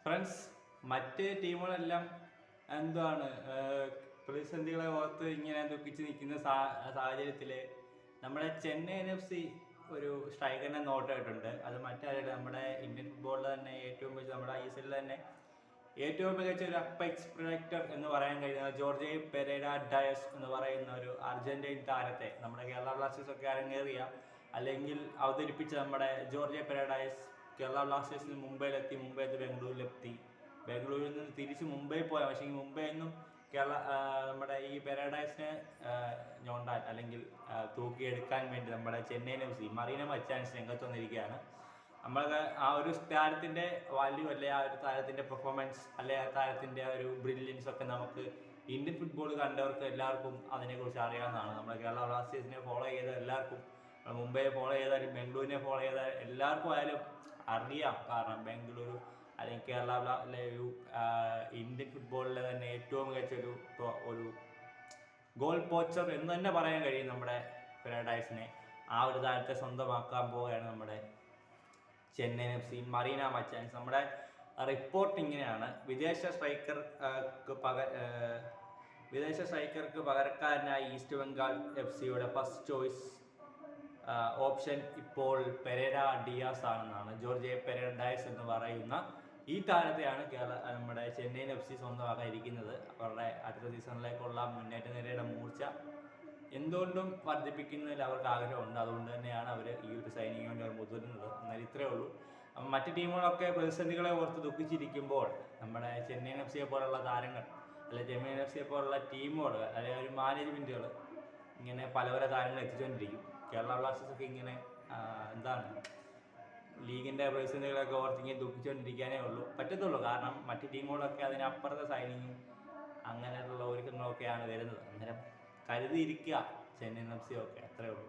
Friends, മറ്റ് ടീമുകളെല്ലാം എന്താണ് പ്രതിസന്ധികളെ ഓർത്ത് ഇങ്ങനെ ദുഃഖിച്ച് നിൽക്കുന്ന സാഹചര്യത്തിൽ നമ്മുടെ ചെന്നൈയിൻ FC ഒരു സ്ട്രൈക്കറിനെ നോട്ടായിട്ടുണ്ട്. അത് മറ്റാരുടെ നമ്മുടെ ഇന്ത്യൻ ഫുട്ബോളിൽ തന്നെ ഏറ്റവും മികച്ച നമ്മുടെ ISL തന്നെ ഏറ്റവും മികച്ച ഒരു അപ്പെക്സ് പ്രൊജക്ടർ എന്ന് പറയാൻ കഴിയുന്ന ജോർജെ പെരേര ഡയസ് എന്ന് പറയുന്ന ഒരു അർജന്റീൻ താരത്തെ നമ്മുടെ കേരള ബ്ലാസ്റ്റേഴ്സ് ഒക്കെ അരങ്ങേറിയ അല്ലെങ്കിൽ അവതരിപ്പിച്ച നമ്മുടെ ജോർജെ പെരേര ഡയസ് കേരള ബ്ലാസ്റ്റേഴ്സിന് മുംബൈയിലെത്തി, മുംബൈയിൽ നിന്ന് ബാംഗ്ലൂരിലെത്തി, ബാംഗ്ലൂരിൽ നിന്ന് തിരിച്ച് മുംബൈ പോയ, പക്ഷേ ഈ മുംബൈയിൽ നിന്നും നമ്മുടെ ഈ പാരഡൈസിനെ ഞോണ്ടാൻ അല്ലെങ്കിൽ തൂക്കിയെടുക്കാൻ വേണ്ടി നമ്മുടെ ചെന്നൈയിൻ FC മറീന മച്ചാൻസ് രംഗത്ത് വന്നിരിക്കുകയാണ്. നമ്മൾക്ക് ആ ഒരു താരത്തിൻ്റെ വാല്യൂ അല്ലെ ആ ഒരു താരത്തിൻ്റെ പെർഫോമൻസ് അല്ലെ ആ താരത്തിൻ്റെ ഒരു ബ്രില്യൻസ് ഒക്കെ നമുക്ക് ഇന്ത്യൻ ഫുട്ബോൾ കണ്ടവർക്ക് എല്ലാവർക്കും അതിനെക്കുറിച്ച് അറിയാവുന്നതാണ്. നമ്മുടെ കേരള ബ്ലാസ്റ്റേഴ്സിനെ ഫോളോ ചെയ്ത എല്ലാവർക്കും, മുംബൈയെ ഫോളോ ചെയ്താലും ബാംഗ്ലൂരിനെ ഫോളോ ചെയ്താൽ എല്ലാവർക്കും ആയാലും അറിയാം. കാരണം ബാംഗ്ലൂരു അല്ലെങ്കിൽ കേരള ഒരു ഇന്ത്യൻ ഫുട്ബോളിലെ തന്നെ ഏറ്റവും മികച്ച ഒരു ഗോൾ പോച്ചർ എന്ന് തന്നെ പറയാൻ കഴിയും നമ്മുടെ പാരഡൈസിനെ. ആ ഒരു താരത്തെ സ്വന്തമാക്കാൻ പോവുകയാണ് നമ്മുടെ ചെന്നൈയിൻ FC മറീന മച്ചാൻസ്. നമ്മുടെ റിപ്പോർട്ട് ഇങ്ങനെയാണ്: വിദേശ സ്ട്രൈക്കർക്ക് പകരക്കാരനായി ഈസ്റ്റ് ബംഗാൾ FCയുടെ ഫസ്റ്റ് ചോയ്സ് ഓപ്ഷൻ ഇപ്പോൾ പെരേര ഡിയാസ് ആണെന്നാണ്. ജോർജെ പെരേര ഡയസ് എന്ന് പറയുന്ന ഈ താരത്തെയാണ് നമ്മുടെ ചെന്നൈയിൻ FC സ്വന്തമാക്കാനിരിക്കുന്നത്. അവരുടെ അടുത്ത സീസണിലേക്കുള്ള മുന്നേറ്റ നിരയുടെ മൂർച്ച എന്തുകൊണ്ടും വർദ്ധിപ്പിക്കുന്നതിൽ അവർക്ക് ആഗ്രഹമുണ്ട്. അതുകൊണ്ട് തന്നെയാണ് അവർ ഈ ഒരു സൈനിങ് വേണ്ടി അവർ മുതിരുന്നത്. എന്നാൽ ഇത്രയേ ഉള്ളൂ. മറ്റ് ടീമുകളൊക്കെ പ്രതിസന്ധികളെ ഓർത്ത് ദുഃഖിച്ചിരിക്കുമ്പോൾ നമ്മുടെ ചെന്നൈയിൻ FCയെ പോലുള്ള താരങ്ങൾ അല്ലെങ്കിൽ ചെന്നൈയിൻ FCയെ പോലുള്ള ടീമുകൾ അല്ലെങ്കിൽ ഒരു മാനേജ്മെൻറ്റുകൾ ഇങ്ങനെ പല താരങ്ങൾ എത്തിച്ചുകൊണ്ടിരിക്കും. കേരള ബ്ലാസ്റ്റേഴ്സൊക്കെ ഇങ്ങനെ ലീഗിൻ്റെ പ്രതിസന്ധികളൊക്കെ ഓർത്ത് ഇങ്ങനെ ദുഃഖിച്ചുകൊണ്ടിരിക്കാനേ പറ്റത്തുള്ളൂ. കാരണം മറ്റ് ടീമുകളൊക്കെ അതിനപ്പുറത്തെ സൈനിങ്ങും അങ്ങനെയുള്ള ഒരുക്കങ്ങളൊക്കെയാണ് വരുന്നത്. അന്നേരം കരുതിയിരിക്കുക ചെന്നൈയിൻ FC ഒക്കെ, അത്രയേ ഉള്ളൂ.